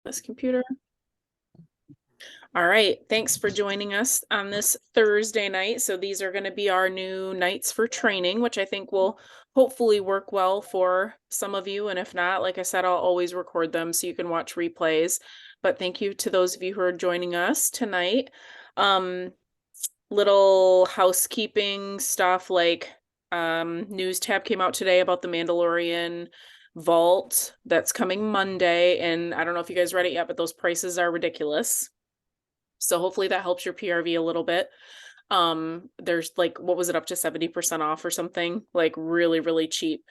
this computer. All right, thanks for joining us on this Thursday night. So these are going to be our new nights for training, which I think will hopefully work well for some of you. And if not, like I said, I'll always record them so you can watch replays. But thank you to those of you who are joining us tonight. Little housekeeping stuff like news tab came out today about the Mandalorian vault that's coming Monday. And I don't know if you guys read it yet, but those prices are ridiculous. So hopefully that helps your PRV a little bit. There's like, what was it, up to 70% off or something? Like really, really cheap,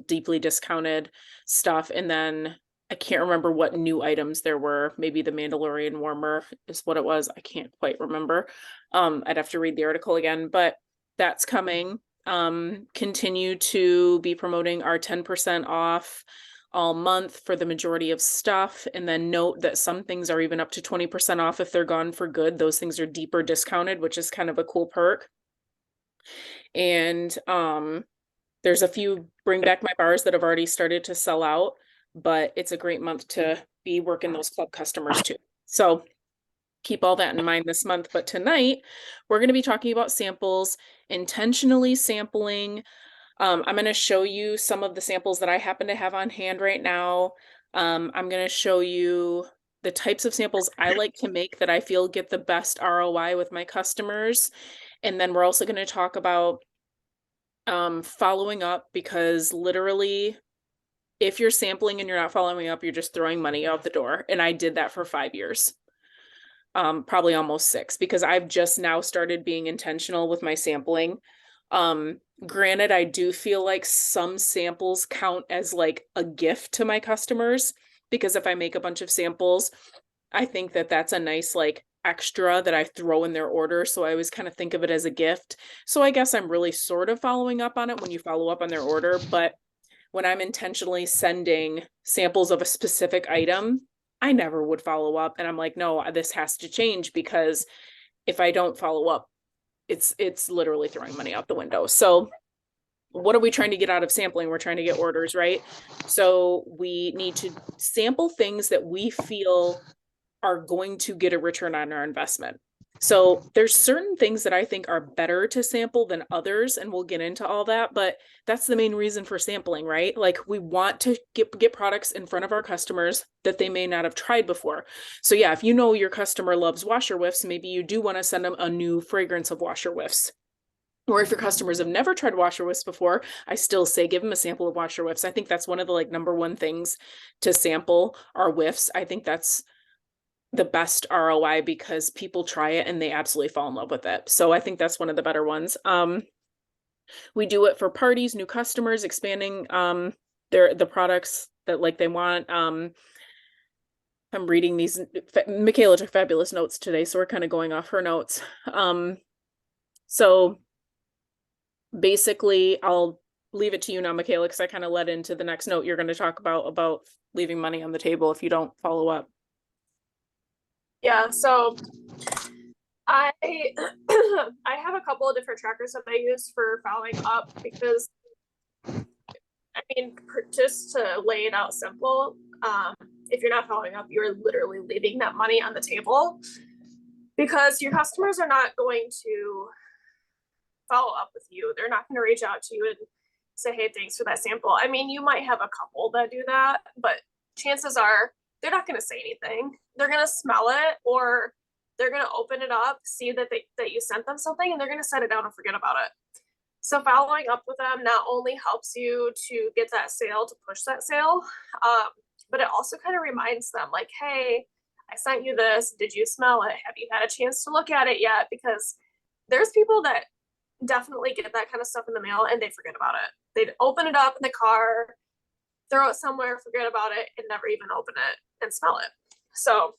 deeply discounted stuff. And then I can't remember what new items there were. Maybe the Mandalorian warmer is what it was. I can't quite remember. I'd have to read the article again, but that's coming. Continue to be promoting our 10% off all month for the majority of stuff. And then note that some things are even up to 20% off if they're gone for good. Those things are deeper discounted, which is kind of a cool perk. And there's a few bring back my bars that have already started to sell out, but it's a great month to be working those club customers too. So keep all that in mind this month. But tonight we're going to be talking about samples, intentionally sampling. I'm going to show you some of the samples that I happen to have on hand right now. I'm going to show you the types of samples I like to make that I feel get the best ROI with my customers. And then we're also going to talk about following up, because literally if you're sampling and you're not following up, you're just throwing money out the door. And I did that for 5 years. Probably almost 6, because I've just now started being intentional with my sampling. Granted, I do feel like some samples count as like a gift to my customers, because if I make a bunch of samples, I think that that's a nice like extra that I throw in their order. So I always kind of think of it as a gift. So I guess I'm really sort of following up on it when you follow up on their order. But when I'm intentionally sending samples of a specific item, I never would follow up. And I'm like, no, this has to change, because if I don't follow up, it's literally throwing money out the window. So what are we trying to get out of sampling? We're trying to get orders, right? So we need to sample things that we feel are going to get a return on our investment. So there's certain things that I think are better to sample than others, and we'll get into all that, but that's the main reason for sampling, right? Like we want to get products in front of our customers that they may not have tried before. So yeah, if you know your customer loves washer whiffs, maybe you do want to send them a new fragrance of washer whiffs. Or if your customers have never tried washer whiffs before, I still say give them a sample of washer whiffs. I think that's one of the like number one things to sample are whiffs. I think that's the best ROI because people try it and they absolutely fall in love with it. So I think that's one of the better ones. We do it for parties, new customers, expanding the products that like they want. I'm reading these. Michaela took fabulous notes today, so we're kind of going off her notes. So basically I'll leave it to you now, Michaela, because I kind of led into the next note you're going to talk about leaving money on the table if you don't follow up. Yeah, so I I have a couple of different trackers that I use for following up, because I mean, just to lay it out simple, if you're not following up, you're literally leaving that money on the table, because your customers are not going to follow up with you. They're not going to reach out to you and say, hey, thanks for that sample. I mean, you might have a couple that do that, but chances are they're not going to say anything. They're going to smell it, or they're going to open it up, see that you sent them something, and they're going to set it down and forget about it. So following up with them not only helps you to get that sale, to push that sale, but it also kind of reminds them like, hey, I sent you this. Did you smell it? Have you had a chance to look at it yet? Because there's people that definitely get that kind of stuff in the mail and they forget about it. They'd open it up in the car, throw it somewhere, forget about it, and never even open it and smell it. So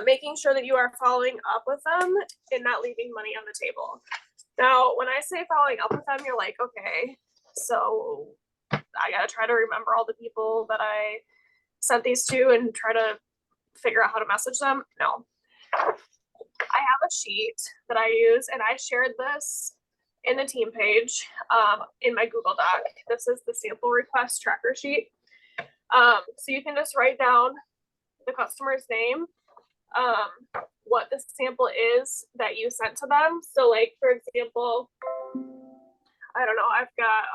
making sure that you are following up with them and not leaving money on the table. Now, when I say following up with them, you're like, okay, so I got to try to remember all the people that I sent these to and try to figure out how to message them. No. I have a sheet that I use, and I shared this in the team page in my Google Doc. This is the sample request tracker sheet. So you can just write down the customer's name, what the sample is that you sent to them. So like, for example, I don't know, I've got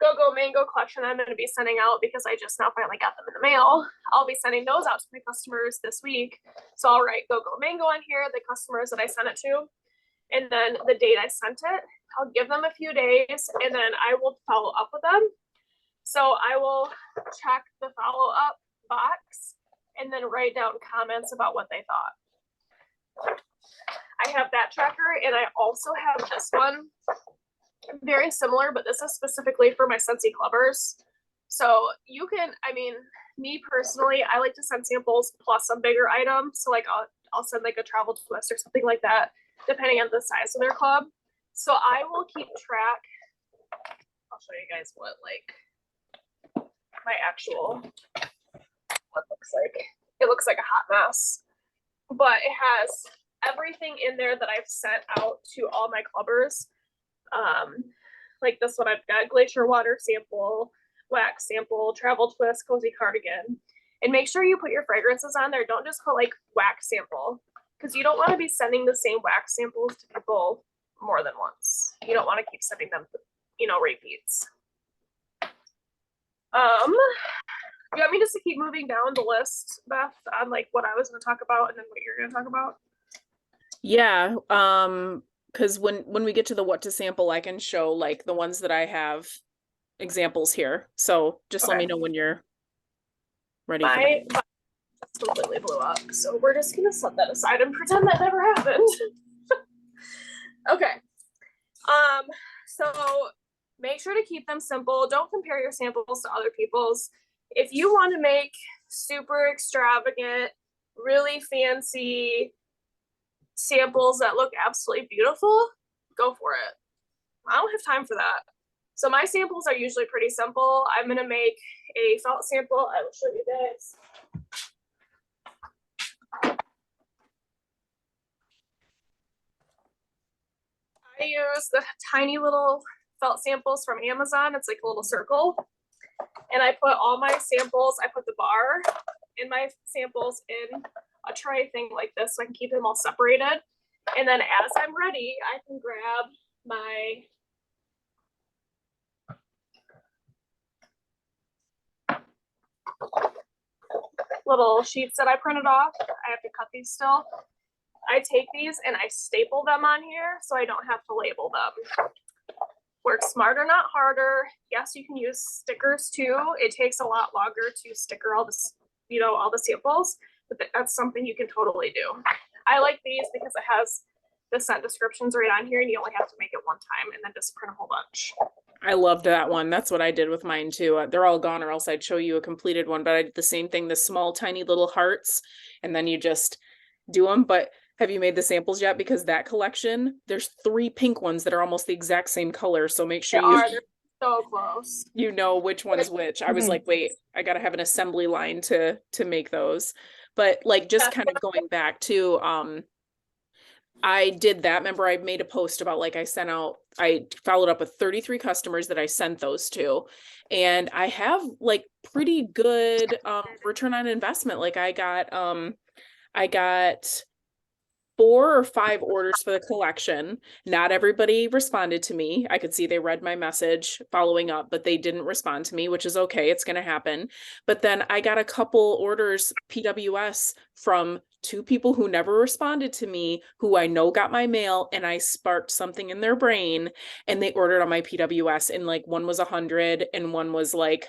Go-Go Mango collection I'm going to be sending out because I just now finally got them in the mail. I'll be sending those out to my customers this week. So I'll write Go-Go Mango on here, the customers that I sent it to, and then the date I sent it. I'll give them a few days and then I will follow up with them. So I will check the follow-up box and then write down comments about what they thought. I have that tracker, and I also have this one. Very similar, but this is specifically for my Scentsy Clubbers. So you can, I mean, me personally, I like to send samples plus some bigger items. So like I'll send like a travel twist or something like that, depending on the size of their club. So I will keep track. I'll show you guys what like my actual what looks like. It looks like a hot mess, but it has everything in there that I've sent out to all my clubbers. Like this one, I've got glacier water sample, wax sample, travel twist, cozy cardigan. And make sure you put your fragrances on there. Don't just put like wax sample, because you don't want to be sending the same wax samples to people more than once. You don't want to keep sending them, you know, repeats. You want me just to keep moving down the list, Beth, on like what I was going to talk about and then what you're going to talk about? Yeah. Because when we get to the what to sample, I can show like the ones that I have examples here. So just let me know when you're ready. My just completely blew up. So we're just gonna set that aside and pretend that never happened. Okay. So make sure to keep them simple. Don't compare your samples to other people's. If you want to make super extravagant, really fancy samples that look absolutely beautiful, go for it. I don't have time for that. So my samples are usually pretty simple. I'm going to make a felt sample. I will show you guys. I use the tiny little felt samples from Amazon. It's like a little circle. And I put all my samples, I put the bar in my samples in a tray thing like this so I can keep them all separated. And then as I'm ready, I can grab my little sheets that I printed off. I have to cut these still. I take these and I staple them on here so I don't have to label them. Work smarter, not harder. Yes, you can use stickers too. It takes a lot longer to sticker all this, you know, all the samples, but that's something you can totally do. I like these because it has the scent descriptions right on here and you only have to make it one time and then just print a whole bunch. I loved that one. That's what I did with mine too. They're all gone or else I'd show you a completed one, but I did the same thing, the small, tiny little hearts, and then you just do them. But have you made the samples yet? Because that collection, there's 3 pink ones that are almost the exact same color. So make sure They're so close. You know which one's which. I was like, wait, I gotta have an assembly line to make those. But like just kind of going back to I did that. Remember, I made a post about like I followed up with 33 customers that I sent those to. And I have like pretty good return on investment. Like I got 4 or 5 orders for the collection. Not everybody responded to me. I could see they read my message following up, but they didn't respond to me, which is okay. It's going to happen. But then I got a couple orders PWS from 2 people who never responded to me, who I know got my mail, and I sparked something in their brain and they ordered on my PWS, and like one was 100 and one was like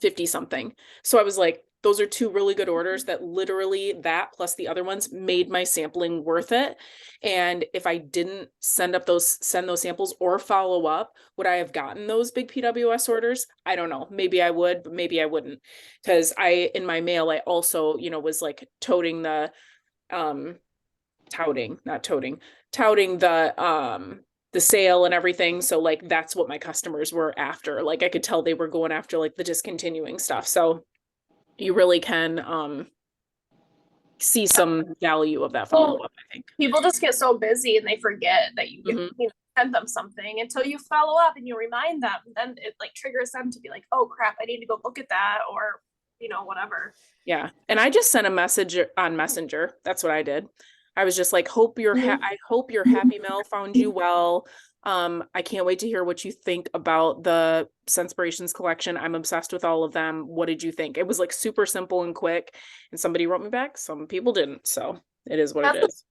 50 something. So I was like, those are 2 really good orders that literally that plus the other ones made my sampling worth it. And if I didn't send those samples or follow up, would I have gotten those big PWS orders? I don't know. Maybe I would, but maybe I wouldn't. Because in my mail, I also, was like touting the sale and everything. So like that's what my customers were after. Like I could tell they were going after like the discontinuing stuff. So you really can see some value of that follow-up, I think. People just get so busy and they forget that you can send them something until you follow up and you remind them. Then it like triggers them to be like, oh crap, I need to go look at that, or whatever. Yeah. And I just sent a message on Messenger. That's what I did. I was just like, I hope your Happy Mail found you well. I can't wait to hear what you think about the Senspirations collection. I'm obsessed with all of them. What did you think? It was like super simple and quick, and somebody wrote me back. Some people didn't. So it is what it is.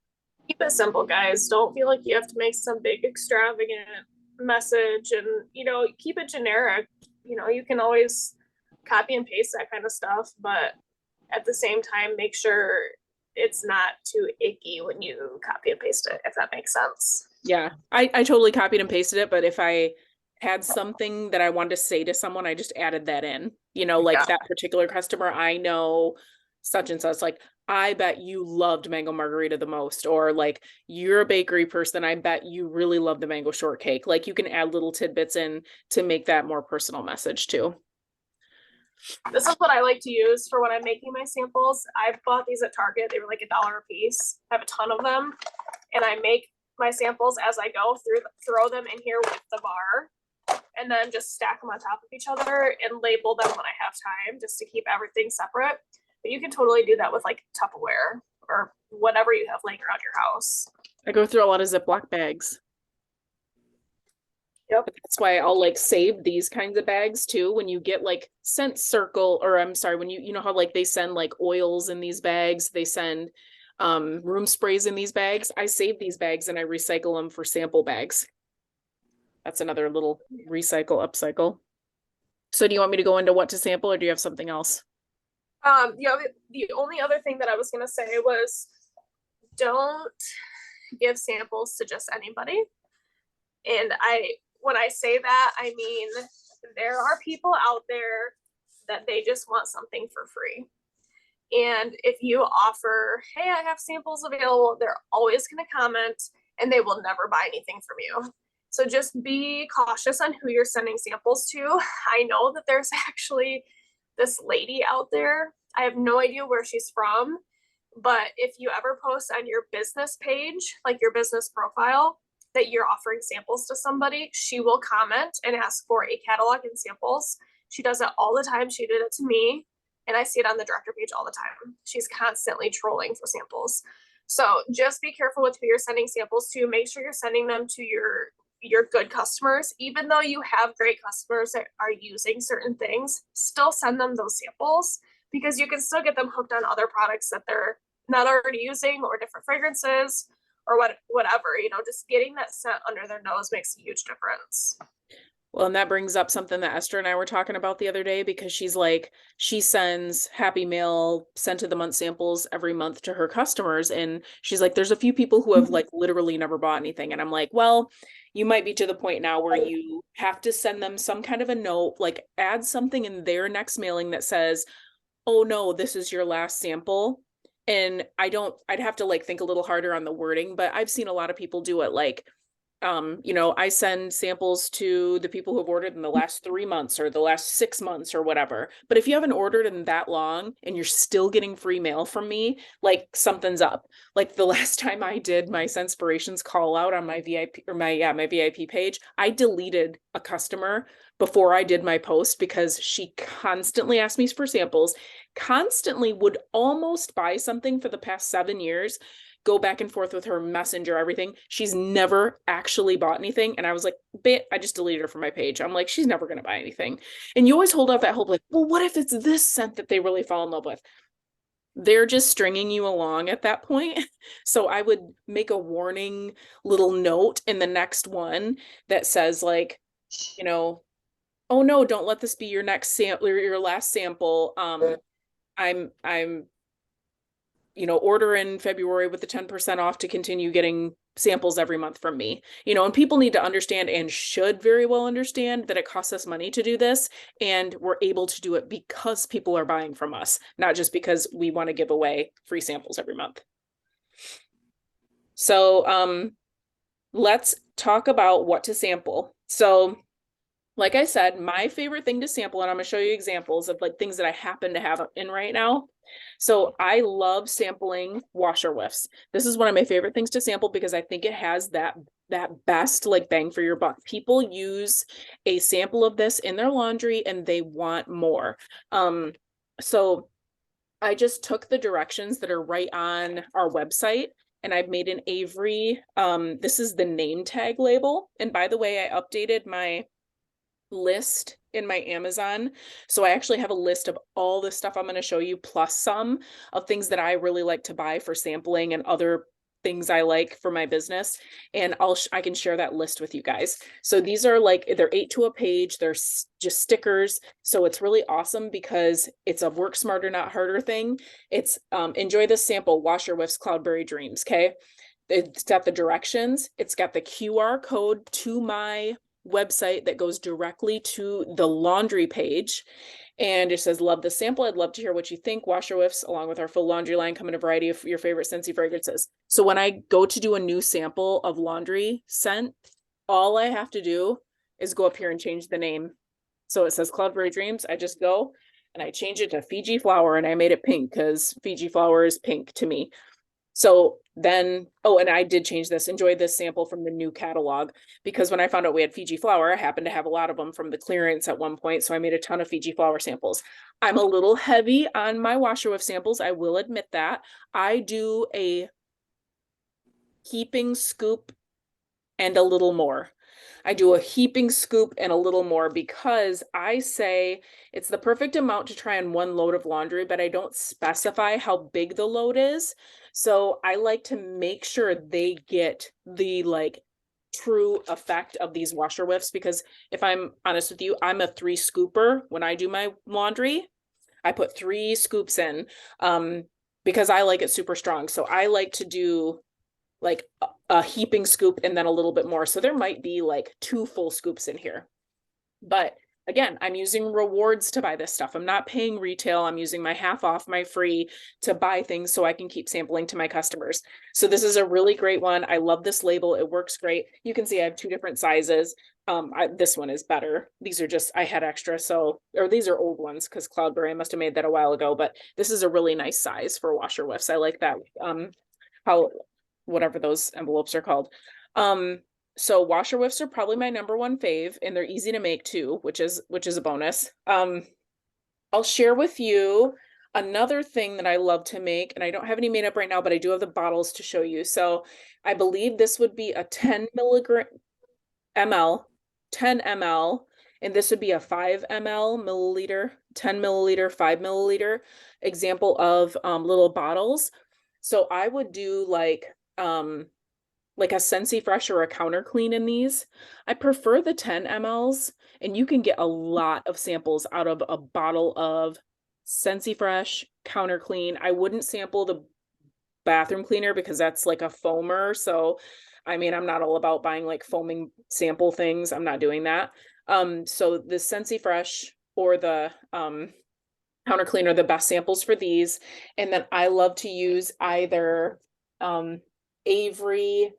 Keep it simple, guys. Don't feel like you have to make some big extravagant message, and keep it generic. You can always copy and paste that kind of stuff, but at the same time, make sure it's not too icky when you copy and paste it, if that makes sense. Yeah, I totally copied and pasted it, but if I had something that I wanted to say to someone, I just added that in. Like that particular customer, I know such and such, like, I bet you loved mango margarita the most, or like, you're a bakery person, I bet you really love the mango shortcake. Like, you can add little tidbits in to make that more personal message too. This is what I like to use for when I'm making my samples. I bought these at Target. They were like $1 a piece. I have a ton of them, and I make my samples as I go throw them in here with the bar, and then just stack them on top of each other and label them when I have time, just to keep everything separate. But you can totally do that with like Tupperware or whatever you have laying around your house. I go through a lot of Ziploc bags. Yep. That's why I'll like save these kinds of bags too. When you get like Scent Circle, or I'm sorry, when you know how like they send like oils in these bags, they send room sprays in these bags. I save these bags and I recycle them for sample bags. That's another little recycle, upcycle. So do you want me to go into what to sample, or do you have something else? The only other thing that I was gonna say was, don't give samples to just anybody. And when I say that, I mean, there are people out there that they just want something for free. And if you offer, hey, I have samples available, they're always going to comment, and they will never buy anything from you. So just be cautious on who you're sending samples to. I know that there's actually this lady out there. I have no idea where she's from, but if you ever post on your business page, like your business profile, that you're offering samples to somebody, she will comment and ask for a catalog and samples. She does it all the time. She did it to me, and I see it on the director page all the time. She's constantly trolling for samples. So just be careful with who you're sending samples to. Make sure you're sending them to your good customers. Even though you have great customers that are using certain things, still send them those samples, because you can still get them hooked on other products that they're not already using, or different fragrances, or whatever. Just getting that scent under their nose makes a huge difference. Well, and that brings up something that Esther and I were talking about the other day, because she's like, she sends Happy Mail scent of the month samples every month to her customers. And she's like, there's a few people who have like literally never bought anything. And I'm like, well, you might be to the point now where you have to send them some kind of a note, like add something in their next mailing that says, oh no, this is your last sample. And I'd have to like think a little harder on the wording, but I've seen a lot of people do it like, I send samples to the people who have ordered in the last 3 months or the last 6 months or whatever. But if you haven't ordered in that long and you're still getting free mail from me, like something's up. Like the last time I did my Senspirations call out on my VIP or my VIP page, I deleted a customer before I did my post, because she constantly asked me for samples, constantly would almost buy something for the past 7 years, go back and forth with her Messenger, everything. She's never actually bought anything. And I was like, I just deleted her from my page. I'm like, she's never going to buy anything. And you always hold out that hope, like, well, what if it's this scent that they really fall in love with? They're just stringing you along at that point. So I would make a warning little note in the next one that says like, oh no, don't let this be your next sample or your last sample. I'm order in February with the 10% off to continue getting samples every month from me. And people need to understand, and should very well understand, that it costs us money to do this, and we're able to do it because people are buying from us, not just because we want to give away free samples every month. So let's talk about what to sample. So like I said, my favorite thing to sample, and I'm going to show you examples of like things that I happen to have in right now. So I love sampling washer whiffs. This is one of my favorite things to sample, because I think it has that best like bang for your buck. People use a sample of this in their laundry and they want more. So I just took the directions that are right on our website and I've made an Avery, this is the name tag label. And by the way, I updated my list in my Amazon. So I actually have a list of all the stuff I'm going to show you, plus some of things that I really like to buy for sampling and other things I like for my business. And I can share that list with you guys. So these are like, they're 8 to a page. They're just stickers. So it's really awesome because it's a work smarter, not harder thing. It's enjoy this sample, Wash Your Whiffs Cloudberry Dreams. Okay. It's got the directions. It's got the QR code to my website that goes directly to the laundry page. And it says, love the sample. I'd love to hear what you think. Wash Your Whiffs, along with our full laundry line, come in a variety of your favorite Scentsy fragrances. So when I go to do a new sample of laundry scent, all I have to do is go up here and change the name. So it says Cloudberry Dreams. I just go and I change it to Fiji Flower, and I made it pink because Fiji Flower is pink to me. So then, oh, and I did change this, enjoy this sample from the new catalog, because when I found out we had Fiji Flower, I happened to have a lot of them from the clearance at one point. So I made a ton of Fiji Flower samples. I'm a little heavy on my Wash Your Whiff samples. I will admit that. I do a heaping scoop and a little more. I do a heaping scoop and a little more because I say it's the perfect amount to try on one load of laundry, but I don't specify how big the load is. So I like to make sure they get the like true effect of these Wash Your Whiffs, because if I'm honest with you, I'm a 3 scooper. When I do my laundry, I put 3 scoops in because I like it super strong. So I like to do like a heaping scoop and then a little bit more. So there might be like 2 full scoops in here. But again, I'm using rewards to buy this stuff. I'm not paying retail. I'm using my half off, my free to buy things so I can keep sampling to my customers. So this is a really great one. I love this label. It works great. You can see I have 2 different sizes. This one is better. These are just, I had extra. So, or these are old ones because Cloudberry, I must have made that a while ago, but this is a really nice size for Wash Your Whiffs. I like that. How, whatever those envelopes are called. So Wash Your Whiffs are probably my #1 fave, and they're easy to make too, which is a bonus. I'll share with you another thing that I love to make, and I don't have any made up right now, but I do have the bottles to show you. So I believe this would be a 10 ml, 10 ml, and this would be a 5 milliliter, 10 milliliter, 5 milliliter example of little bottles. So I would do like a Scentsy Fresh or a Counter Clean in these. I prefer the 10 mLs, and you can get a lot of samples out of a bottle of Scentsy Fresh, Counter Clean. I wouldn't sample the bathroom cleaner because that's like a foamer. So, I mean, I'm not all about buying like foaming sample things. I'm not doing that. So the Scentsy Fresh or the Counter Clean are the best samples for these. And then I love to use either Avery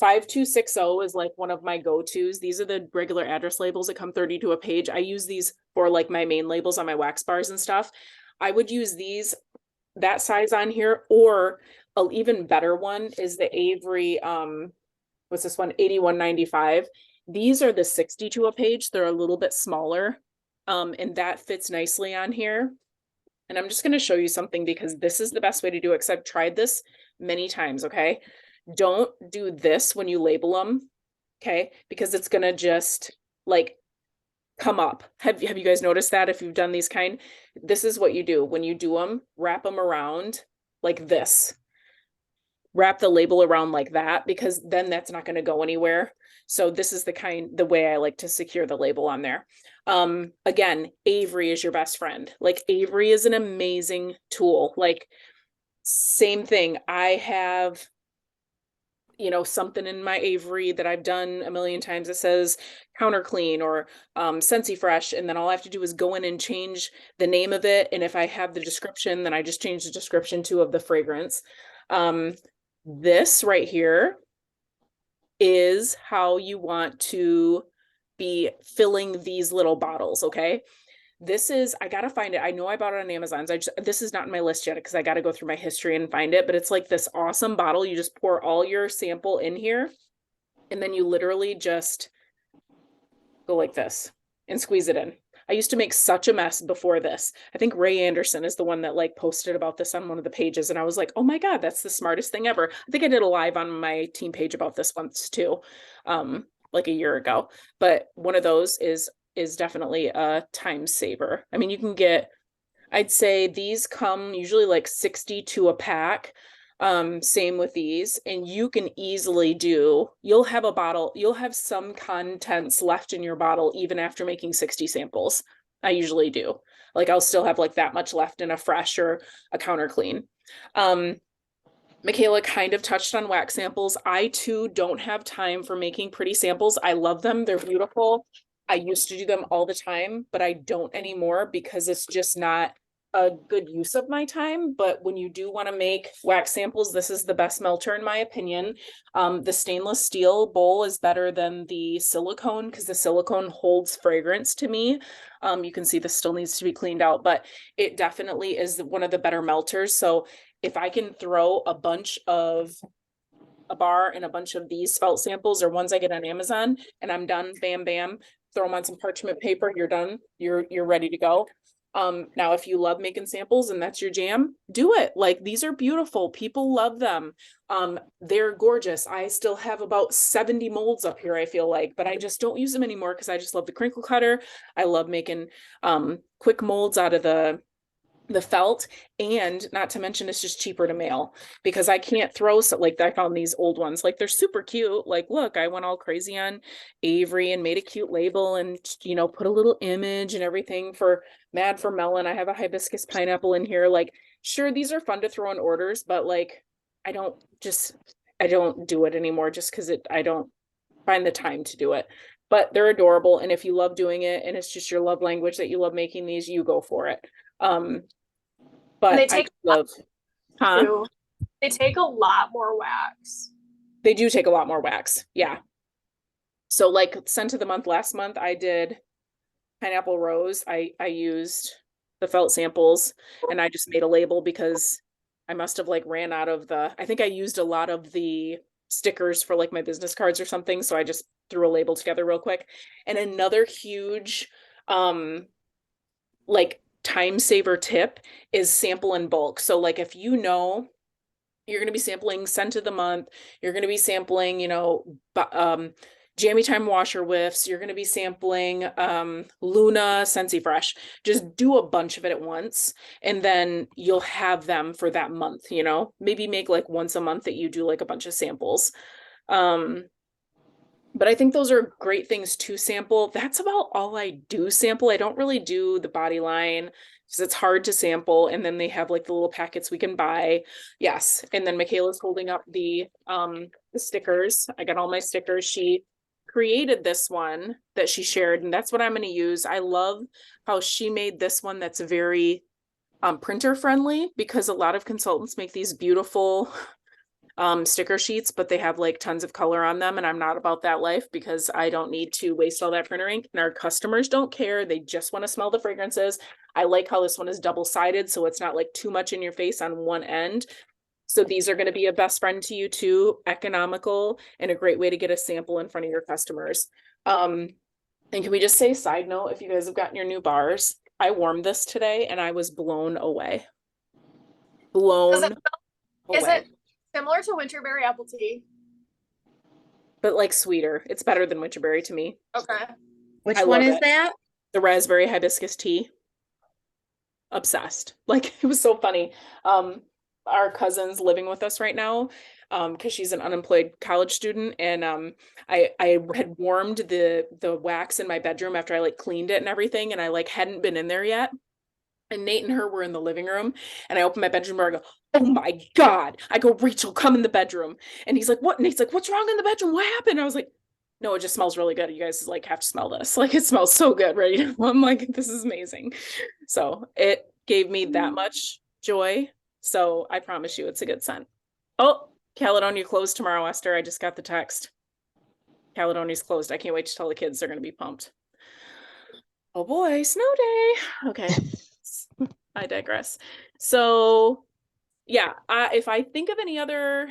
5260 is like one of my go-tos. These are the regular address labels that come 30 to a page. I use these for like my main labels on my wax bars and stuff. I would use these, that size on here, or an even better one is the Avery, what's this one, 8195. These are the 60 to a page. They're a little bit smaller, and that fits nicely on here. And I'm just going to show you something because this is the best way to do it, because I've tried this many times, okay? Don't do this when you label them, okay? Because it's gonna just like come up. Have you guys noticed that if you've done these kind? This is what you do when you do them. Wrap them around like this. Wrap the label around like that, because then that's not going to go anywhere. So this is the way I like to secure the label on there. Again, Avery is your best friend. Like Avery is an amazing tool. Like same thing. I have something in my Avery that I've done a million times that says Counter Clean or Scentsy Fresh, and then all I have to do is go in and change the name of it. And if I have the description, then I just change the description of the fragrance. This right here is how you want to be filling these little bottles, okay? This is, I gotta find it. I know I bought it on Amazon. This is not in my list yet because I gotta go through my history and find it, but it's like this awesome bottle. You just pour all your sample in here, and then you literally just go like this and squeeze it in. I used to make such a mess before this. I think Ray Anderson is the one that like posted about this on one of the pages. And I was like, oh my God, that's the smartest thing ever. I think I did a live on my team page about this once too, like a year ago. But one of those is definitely a time saver. I mean, you can get, I'd say these come usually like 60 to a pack. Same with these, and you can easily do, you'll have a bottle, you'll have some contents left in your bottle even after making 60 samples. I usually do. Like I'll still have like that much left in a fresh or a counter clean. Michaela kind of touched on wax samples. I too don't have time for making pretty samples. I love them. They're beautiful. I used to do them all the time, but I don't anymore because it's just not a good use of my time. But when you do want to make wax samples, this is the best melter in my opinion. The stainless steel bowl is better than the silicone because the silicone holds fragrance to me. You can see this still needs to be cleaned out, but it definitely is one of the better melters. So if I can throw a bar and a bunch of these felt samples or ones I get on Amazon and I'm done, bam, bam, throw them on some parchment paper, you're done, you're ready to go. Now if you love making samples and that's your jam, do it. Like these are beautiful. People love them. They're gorgeous. I still have about 70 molds up here, I feel like, but I just don't use them anymore because I just love the crinkle cutter. I love making quick molds out of the felt, and not to mention it's just cheaper to mail because I can't throw like I found these old ones, like they're super cute. Like, look, I went all crazy on Avery and made a cute label and, you know, put a little image and everything for Mad for Melon. I have a hibiscus pineapple in here. Like, sure, these are fun to throw in orders, but like, I don't do it anymore just because I don't find the time to do it. But they're adorable. And if you love doing it and it's just your love language that you love making these, you go for it. But they take they take a lot more wax. They do take a lot more wax. Yeah. So like scent of the month last month, I did pineapple rose. I used the felt samples and I just made a label because I must have like ran out of I think I used a lot of the stickers for like my business cards or something. So I just threw a label together real quick. And another huge, like time saver tip is sample in bulk. So like if you know you're going to be sampling scent of the month, you're going to be sampling, you know, Jammy Time washer whiffs, you're going to be sampling Luna Scentsy Fresh. Just do a bunch of it at once and then you'll have them for that month, you know. Maybe make like once a month that you do like a bunch of samples. But I think those are great things to sample. That's about all I do sample. I don't really do the body line because it's hard to sample. And then they have like the little packets we can buy. Yes. And then Michaela's holding up the stickers. I got all my stickers. She created this one that she shared, and that's what I'm going to use. I love how she made this one that's very printer friendly because a lot of consultants make these beautiful sticker sheets, but they have like tons of color on them. And I'm not about that life because I don't need to waste all that printer ink and our customers don't care. They just want to smell the fragrances. I like how this one is double-sided, so it's not like too much in your face on one end. So these are going to be a best friend to you too, economical and a great way to get a sample in front of your customers. And can we just say side note, if you guys have gotten your new bars, I warmed this today and I was blown away. Blown away. Is it similar to winterberry apple tea? But like sweeter. It's better than winterberry to me. Okay. Which one is that? The raspberry hibiscus tea. Obsessed. Like it was so funny. Our cousin's living with us right now because she's an unemployed college student, and I had warmed the wax in my bedroom after I like cleaned it and everything, and I like hadn't been in there yet. And Nate and her were in the living room, and I opened my bedroom door. I go, oh my God. I go, Rachel, come in the bedroom. And he's like, what? Nate's like, what's wrong in the bedroom? What happened? I was like, no, it just smells really good. You guys like have to smell this. Like it smells so good, right? I'm like, this is amazing. So it gave me that much joy. So I promise you it's a good scent. Oh, Caledonia closed tomorrow, Esther. I just got the text. Caledonia's closed. I can't wait to tell the kids they're going to be pumped. Oh boy, snow day. Okay. I digress. So yeah, if I think of any other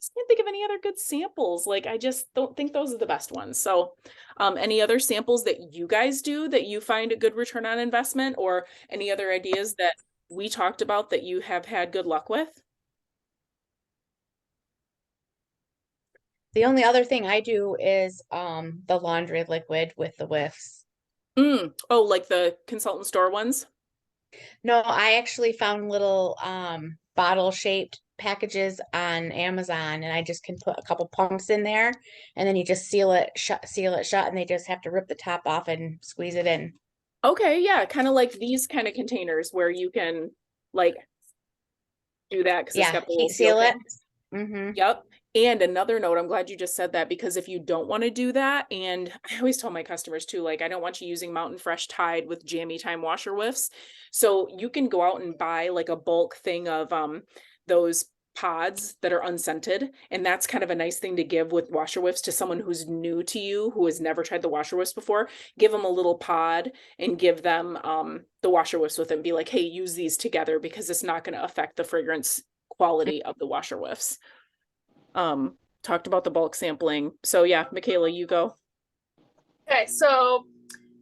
just can't think of any other good samples. Like, I just don't think those are the best ones. So, any other samples that you guys do that you find a good return on investment, or any other ideas that we talked about that you have had good luck with? The only other thing I do is the laundry liquid with the whiffs. Oh, like the consultant store ones? No, I actually found little bottle shaped packages on Amazon, and I just can put a couple pumps in there, and then you just seal it shut, and they just have to rip the top off and squeeze it in. Okay, yeah, kind of like these kind of containers where you can like do that because it's Yeah, got the little heat seal seal it. thing. Mm-hmm. Yep. And another note, I'm glad you just said that, because if you don't want to do that, and I always tell my customers too, like, I don't want you using Mountain Fresh Tide with Jammy Time washer whiffs. So you can go out and buy like a bulk thing of those pods that are unscented. And that's kind of a nice thing to give with washer whiffs to someone who's new to you, who has never tried the washer whiffs before. Give them a little pod and give them the washer whiffs with them. Be like, hey, use these together because it's not going to affect the fragrance quality of the washer whiffs. Talked about the bulk sampling. So yeah, Michaela, you go. Okay, so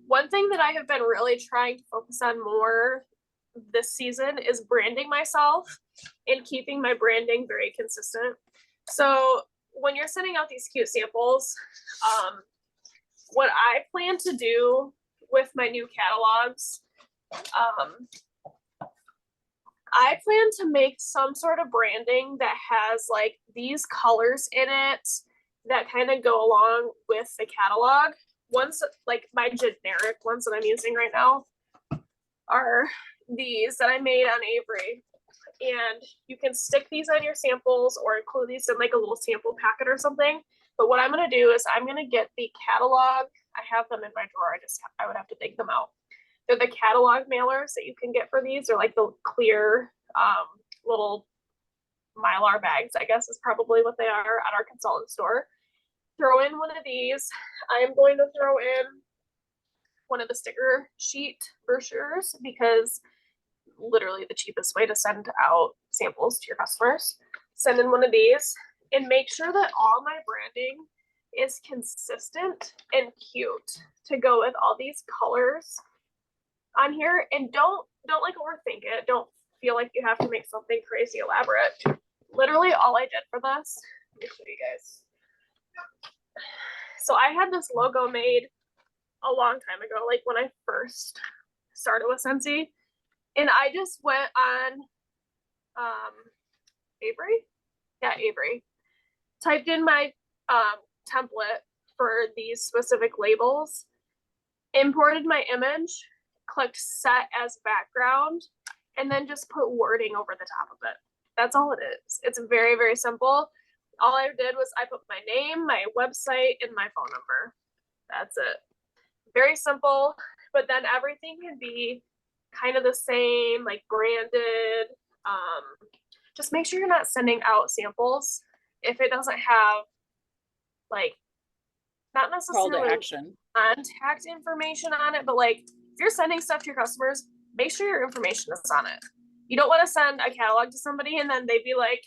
one thing that I have been really trying to focus on more this season is branding myself and keeping my branding very consistent. So when you're sending out these cute samples, what I plan to do with my new catalogs, I plan to make some sort of branding that has like these colors in it that kind of go along with the catalog. Ones like my generic ones that I'm using right now are these that I made on Avery. And you can stick these on your samples or include these in like a little sample packet or something. But what I'm gonna do is I'm gonna get the catalog. I have them in my drawer. I would have to dig them out. They're the catalog mailers that you can get for these. They're like the clear little Mylar bags, I guess is probably what they are at our consultant store. Throw in one of these. I'm going to throw in one of the sticker sheet brochures because literally the cheapest way to send out samples to your customers. Send in one of these and make sure that all my branding is consistent and cute to go with all these colors on here. And don't like overthink it. Don't feel like you have to make something crazy elaborate. Literally all I did for this, let me show you guys. So I had this logo made a long time ago, like when I first started with Scentsy, and I just went on Avery, yeah, Avery, typed in my template for these specific labels, imported my image, clicked set as background, and then just put wording over the top of it. That's all it is. It's very, very simple. All I did was I put my name, my website, and my phone number. That's it. Very simple, but then everything can be kind of the same, like branded. Just make sure you're not sending out samples if it doesn't have like not Call to necessarily action. contact information on it, but like if you're sending stuff to your customers, make sure your information is on it. You don't want to send a catalog to somebody and then they'd be like,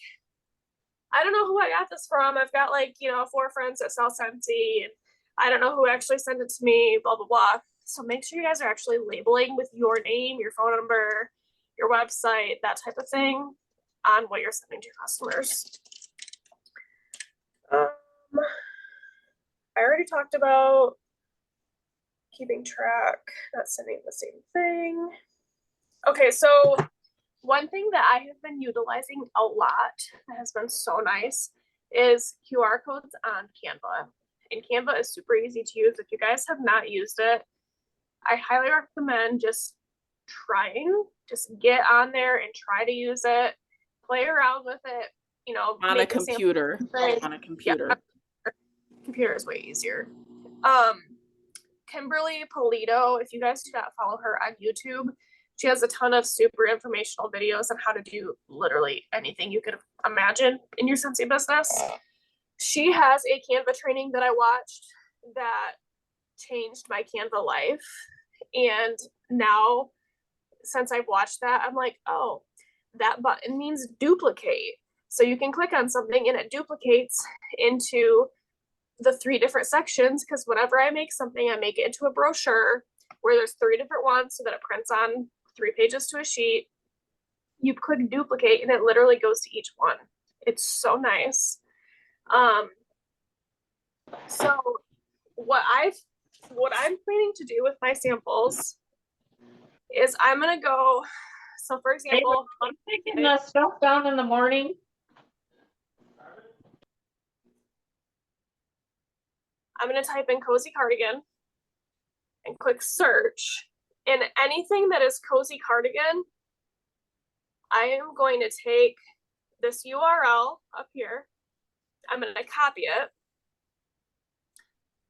I don't know who I got this from. I've got like, 4 friends that sell Scentsy and I don't know who actually sent it to me, blah, blah, blah. So make sure you guys are actually labeling with your name, your phone number, your website, that type of thing on what you're sending to your customers. I already talked about keeping track, not sending the same thing. Okay, so one thing that I have been utilizing a lot that has been so nice is QR codes on Canva. And Canva is super easy to use. If you guys have not used it, I highly recommend just get on there and try to use it, play around with it, On a computer. On a computer. Yeah, computer is way easier. Kimberly Polito, if you guys do not follow her on YouTube, she has a ton of super informational videos on how to do literally anything you could imagine in your Scentsy business. She has a Canva training that I watched that changed my Canva life. And now, since I've watched that, I'm like, oh, that button means duplicate. So you can click on something and it duplicates into the 3 different sections, because whenever I make something, I make it into a brochure where there's 3 different ones so that it prints on 3 pages to a sheet. You click duplicate and it literally goes to each one. It's so nice. So what I'm planning to do with my samples is I'm gonna go, so for example, Taking the stuff down in the morning. I'm gonna type in cozy cardigan and click search. And anything that is cozy cardigan, I am going to take this URL up here. I'm gonna copy it.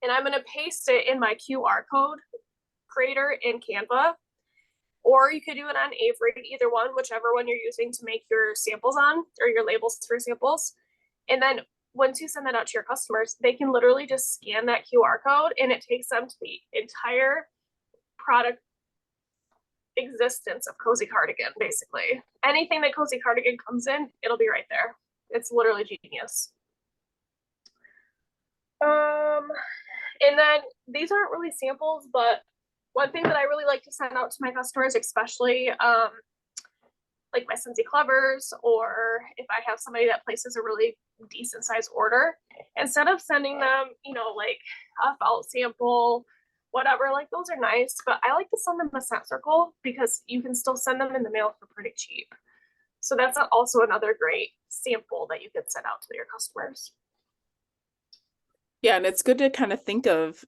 And I'm gonna paste it in my QR code creator in Canva. Or you could do it on Avery, either one, whichever one you're using to make your samples on, or your labels for samples. And then once you send that out to your customers, they can literally just scan that QR code and it takes them to the entire product existence of Cozy Cardigan, basically. Anything that Cozy Cardigan comes in, it'll be right there. It's literally genius. And then these aren't really samples, but one thing that I really like to send out to my customers, especially like my Scentsy Clevers, or if I have somebody that places a really decent size order, instead of sending them, you know, like a felt sample, whatever, like those are nice, but I like to send them a scent circle because you can still send them in the mail for pretty cheap. So that's also another great sample that you can send out to your customers. Yeah, and it's good to kind of think of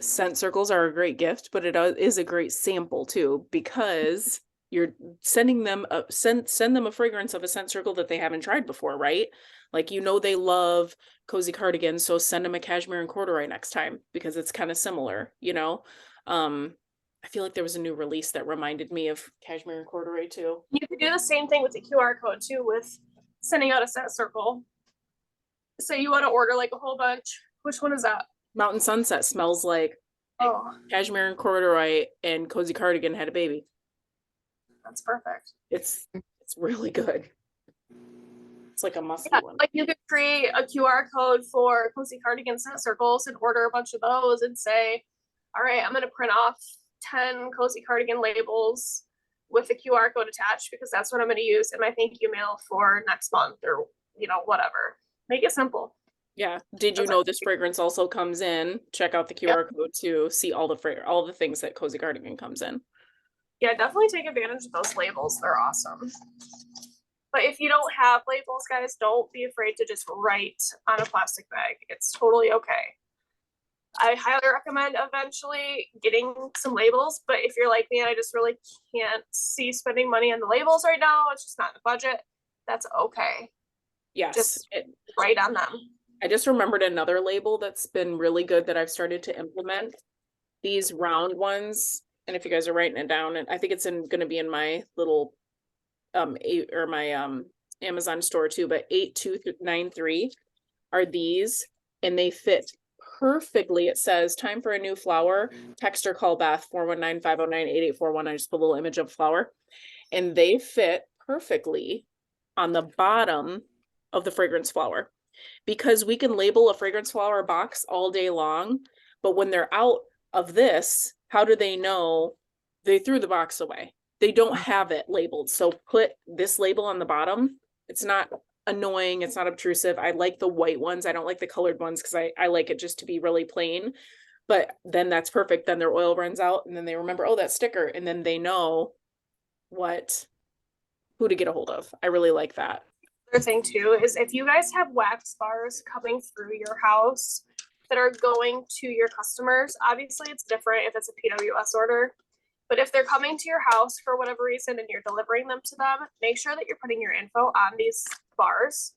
scent circles are a great gift, but it is a great sample too, because you're sending them send them a fragrance of a scent circle that they haven't tried before, right? Like, you know, they love Cozy Cardigan, so send them a cashmere and corduroy next time because it's kind of similar, you know. I feel like there was a new release that reminded me of cashmere and corduroy too. You can do the same thing with the QR code too, with sending out a scent circle. So you want to order like a whole bunch. Which one is that? Mountain Sunset smells like cashmere and corduroy, and Cozy Cardigan had a baby. That's perfect. It's really good. It's like a musky Yeah, one. like you could create a QR code for Cozy Cardigan scent circles and order a bunch of those and say, all right, I'm going to print off 10 Cozy Cardigan labels with a QR code attached because that's what I'm going to use in my thank you mail for next month, or, you know, whatever. Make it simple. Yeah. Did you know this fragrance also comes in? Check out the QR code to see all the things that Cozy Cardigan comes in. Yeah, definitely take advantage of those labels. They're awesome. But if you don't have labels, guys, don't be afraid to just write on a plastic bag. It's totally okay. I highly recommend eventually getting some labels, but if you're like me and I just really can't see spending money on the labels right now, it's just not in the budget, that's okay. Yes. Just write on them. I just remembered another label that's been really good that I've started to implement. These round ones, and if you guys are writing it down, and I think it's going to be in my little Amazon store too, but 8293 are these, and they fit perfectly. It says time for a new flower, text or call Beth 419-509-8841. I just put a little image of flower, and they fit perfectly on the bottom of the fragrance flower, because we can label a fragrance flower box all day long, but when they're out of this, how do they know? They threw the box away. They don't have it labeled. So put this label on the bottom. It's not annoying. It's not obtrusive. I like the white ones. I don't like the colored ones because I like it just to be really plain. But then that's perfect. Then their oil runs out and then they remember, oh, that sticker. And then they know who to get a hold of. I really like that. Other thing too is if you guys have wax bars coming through your house that are going to your customers, obviously it's different if it's a PWS order. But if they're coming to your house for whatever reason and you're delivering them to them, make sure that you're putting your info on these bars.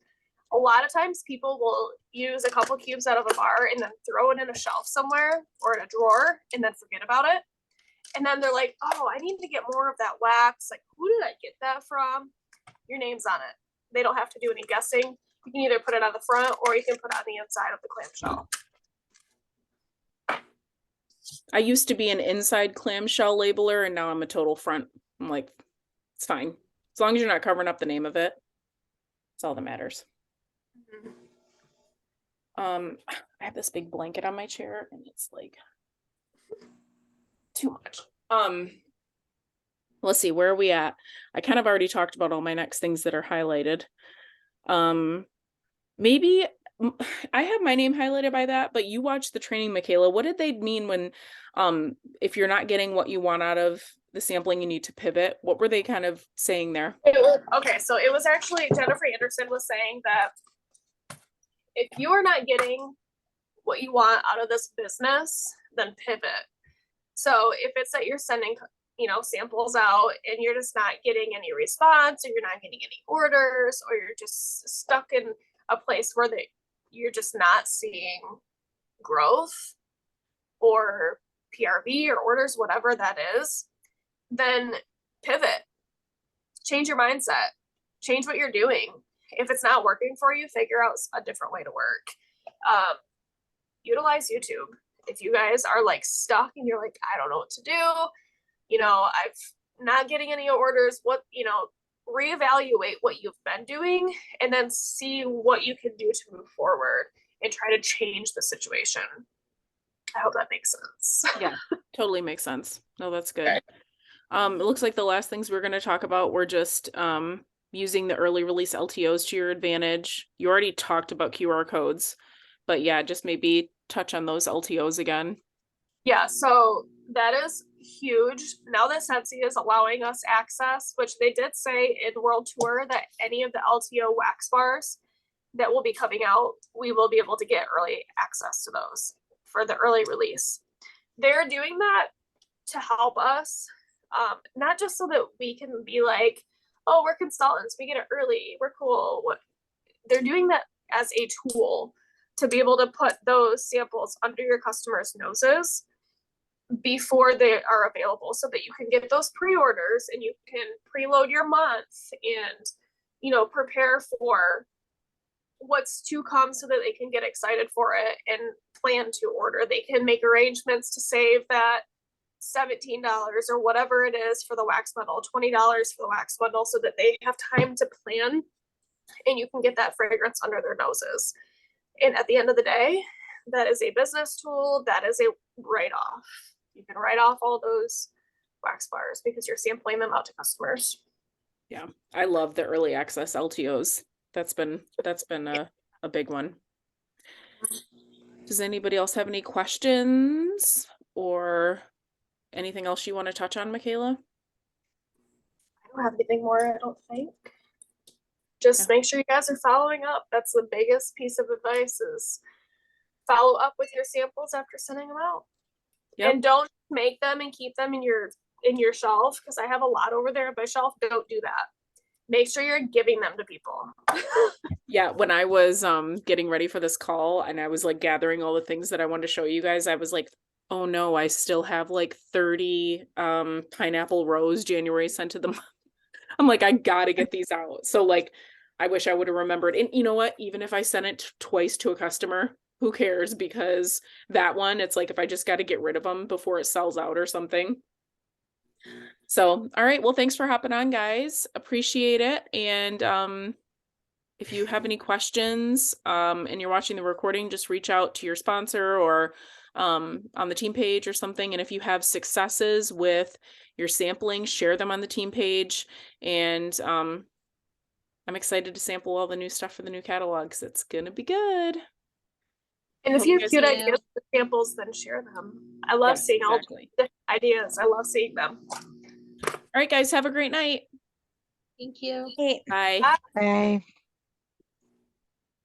A lot of times people will use a couple cubes out of a bar and then throw it in a shelf somewhere or in a drawer and then forget about it. And then they're like, oh, I need to get more of that wax. Like, who did I get that from? Your name's on it. They don't have to do any guessing. You can either put it on the front or you can put it on the inside of the clamshell. I used to be an inside clamshell labeler and now I'm a total front. I'm like, it's fine. As long as you're not covering up the name of it. That's all that matters. Mhm. I have this big blanket on my chair and it's like too much. Let's see, where are we at? I kind of already talked about all my next things that are highlighted. Maybe I have my name highlighted by that, but you watched the training, Michaela. What did they mean when, if you're not getting what you want out of the sampling, you need to pivot? What were they kind of saying there? Okay, so it was actually Jennifer Anderson was saying that if you are not getting what you want out of this business, then pivot. So if it's that you're sending, samples out and you're just not getting any response, or you're not getting any orders, or you're just stuck in a place where you're just not seeing growth or PRV or orders, whatever that is, then pivot. Change your mindset. Change what you're doing. If it's not working for you, figure out a different way to work. Utilize YouTube. If you guys are like stuck and you're like, I don't know what to do, I'm not getting any orders, reevaluate what you've been doing and then see what you can do to move forward and try to change the situation. I hope that makes sense. Yeah, totally makes sense. No, that's good. It looks like the last things we're going to talk about were just using the early release LTOs to your advantage. You already talked about QR codes, but yeah, just maybe touch on those LTOs again. Yeah, so that is huge. Now that Scentsy is allowing us access, which they did say in World Tour that any of the LTO wax bars that will be coming out, we will be able to get early access to those for the early release. They're doing that to help us, not just so that we can be like, oh, we're consultants, we get it early, we're cool. They're doing that as a tool to be able to put those samples under your customers' noses before they are available, so that you can get those pre-orders and you can preload your month and prepare for what's to come so that they can get excited for it and plan to order. They can make arrangements to save that $17 or whatever it is for the wax bundle, $20 for the wax bundle, so that they have time to plan and you can get that fragrance under their noses. And at the end of the day, that is a business tool. That is a write-off. You can write off all those wax bars because you're sampling them out to customers. Yeah, I love the early access LTOs. That's been a big one. Does anybody else have any questions or anything else you want to touch on, Michaela? I don't have anything more, I don't think. Just make sure you guys are following up. That's the biggest piece of advice, is follow up with your samples after sending them out. Yep. And don't make them and keep them in your shelf, because I have a lot over there on my shelf. Don't do that. Make sure you're giving them to people. Yeah, when I was getting ready for this call and I was like gathering all the things that I wanted to show you guys, I was like, oh no, I still have like 30 pineapple rose January scent of them. I'm like, I gotta get these out. So like, I wish I would have remembered. And you know what? Even if I sent it twice to a customer, who cares? Because that one, it's like, if I just got to get rid of them before it sells out or something. So, all right. Well, thanks for hopping on, guys. Appreciate it. And if you have any questions and you're watching the recording, just reach out to your sponsor or on the team page or something. And if you have successes with your sampling, share them on the team page. And I'm excited to sample all the new stuff for the new catalogs. It's going to be good. And if you have cute ideas for samples, then share them. I love seeing all the ideas. I love seeing them. All right, guys, have a great night. Thank you. Hey. Bye. Bye.